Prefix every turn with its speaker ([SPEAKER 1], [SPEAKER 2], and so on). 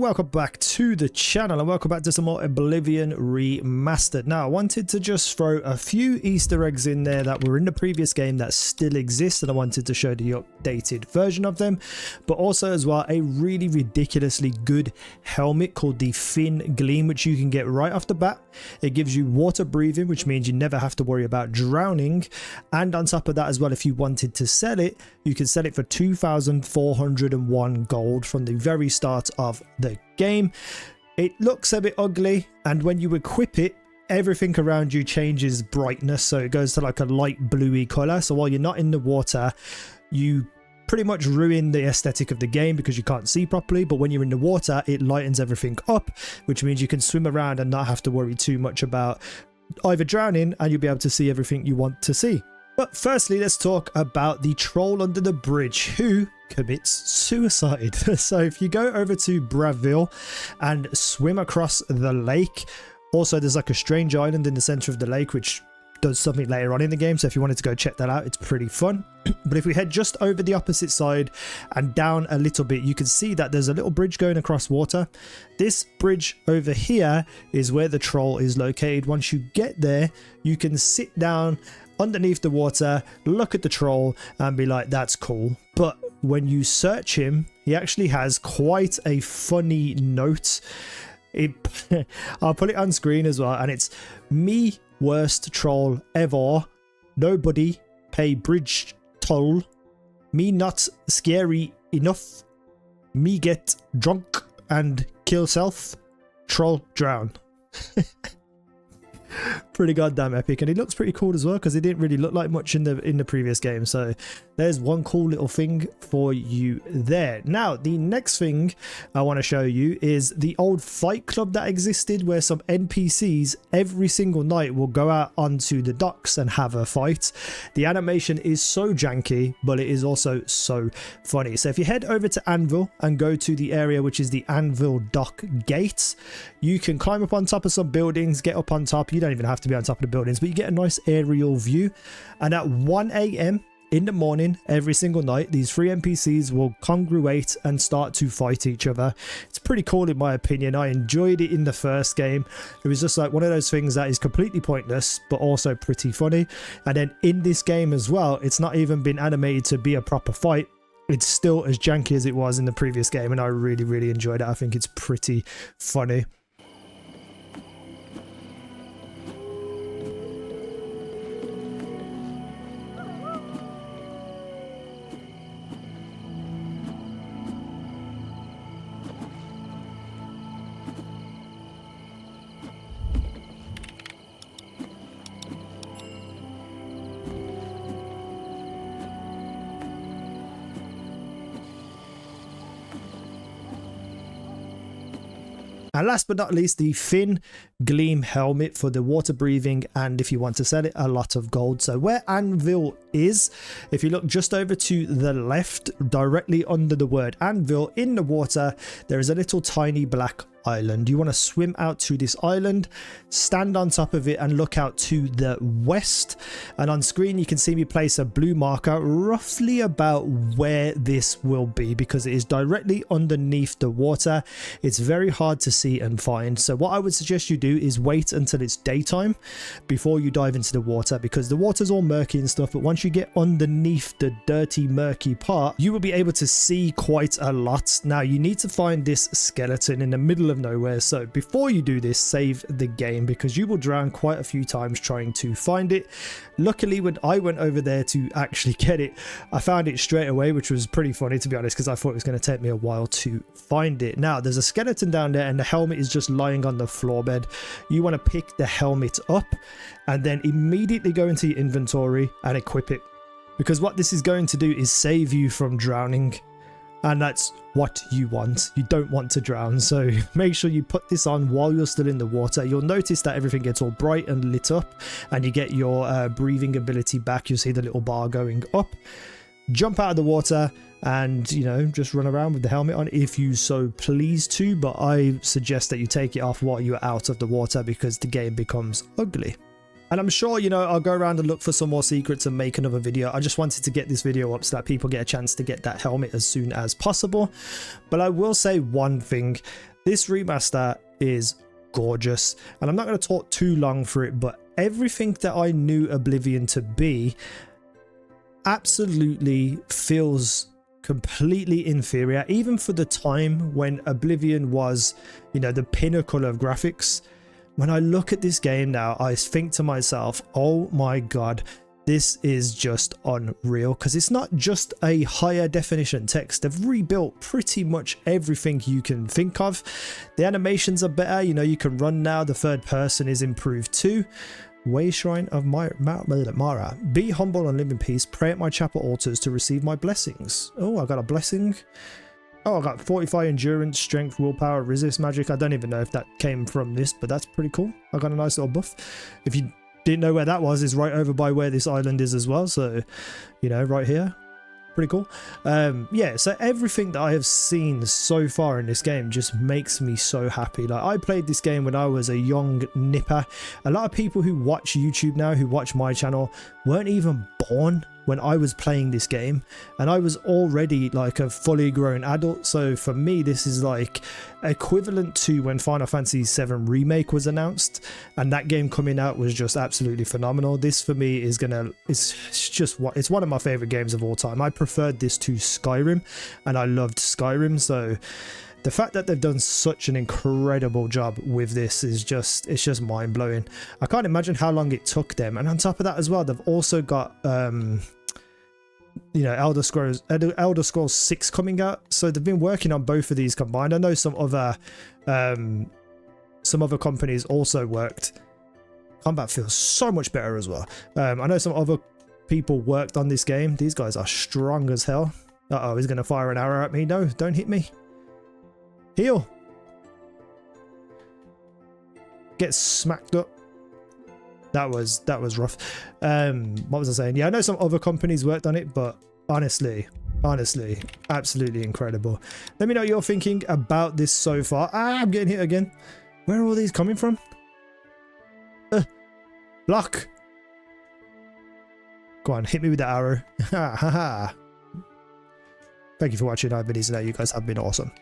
[SPEAKER 1] welcome back to the channel, and welcome back to some more Oblivion Remastered. Now, I wanted to just throw a few Easter eggs in there that were in the previous game that still exist, and I wanted to show the updated version of them, but also as well a really ridiculously good helmet called the Fin Gleam, which you can get right off the bat. It gives you water breathing, which means you never have to worry about drowning, and on top of that as well, if you wanted to sell it, you can sell it for 2,401 gold from the very start of the game. It looks a bit ugly, and when you equip it, everything around you changes brightness, so it goes to like a light bluey color. So while you're not in the water, you pretty much ruin the aesthetic of the game because you can't see properly, but when you're in the water, it lightens everything up, which means you can swim around and not have to worry too much about either drowning, and you'll be able to see everything you want to see. But firstly, let's talk about the troll under the bridge who commits suicide. So if you go over to Braville and swim across the lake, also there's like a strange island in the center of the lake which does something later on in the game, so if you wanted to go check that out, it's pretty fun. But if we head just over the opposite side and down a little bit, you can see that there's a little bridge going across water. This bridge over here is where the troll is located. Once you get there, you can sit down underneath the water, look at the troll and be like, that's cool. But when you search him, he actually has quite a funny note. I'll put it on screen as well, and it's me worst troll ever, nobody pay bridge toll, me not scary enough, me get drunk and kill self, troll drown. Pretty goddamn epic, and he looks pretty cool as well because he didn't really look like much in the previous game. So there's one cool little thing for you there. Now the next thing I want to show you is the old fight club that existed, where some NPCs every single night will go out onto the docks and have a fight. The animation is so janky, but it is also so funny. So if you head over to Anvil and go to the area which is the Anvil Dock Gates, you can climb up on top of some buildings, get up on top. You don't even have to be on top of the buildings, but you get a nice aerial view, and at 1 AM in the morning every single night, these three NPCs will congruate and start to fight each other. It's pretty cool in my opinion. I enjoyed it in the first game. It was just like one of those things that is completely pointless but also pretty funny, and then in this game as well, it's not even been animated to be a proper fight. It's still as janky as it was in the previous game, and I really enjoyed it. I think it's pretty funny. And last but not least, the Fin Gleam helmet for the water breathing, and if you want to sell it, a lot of gold. So where Anvil is, if you look just over to the left, directly under the word Anvil in the water, there is a little tiny black island. You want to swim out to this island, stand on top of it and look out to the west, and on screen you can see me place a blue marker roughly about where this will be, because it is directly underneath the water. It's very hard to see and find, so what I would suggest you do is wait until it's daytime before you dive into the water, because the water's all murky and stuff, but once you get underneath the dirty murky part, you will be able to see quite a lot. Now you need to find this skeleton in the middle of nowhere, so before you do this, save the game, because you will drown quite a few times trying to find it. Luckily, when I went over there to actually get it, I found it straight away, which was pretty funny to be honest, because I thought it was going to take me a while to find it. Now there's a skeleton down there and the helmet is just lying on the floor bed. You want to pick the helmet up and then immediately go into your inventory and equip it, because what this is going to do is save you from drowning. And that's what you want. You don't want to drown, so make sure you put this on while you're still in the water. You'll notice that everything gets all bright and lit up, and you get your breathing ability back. You'll see the little bar going up. Jump out of the water and, you know, just run around with the helmet on if you so please to, but I suggest that you take it off while you're out of the water, because the game becomes ugly. And I'm sure, you know, I'll go around and look for some more secrets and make another video. I just wanted to get this video up so that people get a chance to get that helmet as soon as possible. But I will say one thing. This remaster is gorgeous, and I'm not going to talk too long for it, but everything that I knew Oblivion to be absolutely feels completely inferior, even for the time when Oblivion was, you know, the pinnacle of graphics. When I look at this game now, I think to myself, oh my god, this is just unreal, because it's not just a higher definition text. They've rebuilt pretty much everything you can think of. The animations are better, you know, you can run now. The third person is improved too. Way Shrine of Mara. Be humble and live in peace. Pray at my chapel altars to receive my blessings. Oh, I got a blessing. Oh, I got fortify endurance, strength, willpower, resist magic. I don't even know if that came from this, but that's pretty cool. I got a nice little buff. If you didn't know where that was, it's right over by where this island is as well. So, you know, right here. Pretty cool. Yeah, so everything that I have seen so far in this game just makes me so happy. Like, I played this game when I was a young nipper. A lot of people who watch YouTube now, who watch my channel, weren't even born when I was playing this game, and I was already like a fully grown adult. So for me, this is like equivalent to when Final Fantasy VII Remake was announced, and that game coming out was just absolutely phenomenal. This for me is it's one of my favorite games of all time. I preferred this to Skyrim, and I loved Skyrim, so the fact that they've done such an incredible job with this is just, it's just mind-blowing. I can't imagine how long it took them. And on top of that as well, they've also got you know, Elder Scrolls 6 coming out, so they've been working on both of these combined. I know some other companies also worked. Combat feels so much better as well. I know some other people worked on this game. These guys are strong as hell. Uh-oh, he's gonna fire an arrow at me. No, don't hit me. Heal. Get smacked up. That was rough. What was I saying? Yeah, I know some other companies worked on it, but honestly, absolutely incredible. Let me know what you're thinking about this so far. Ah, I'm getting hit again. Where are all these coming from? Block. Go on, hit me with the arrow. Ha ha ha. Thank you for watching. I've been Easy. You guys have been awesome.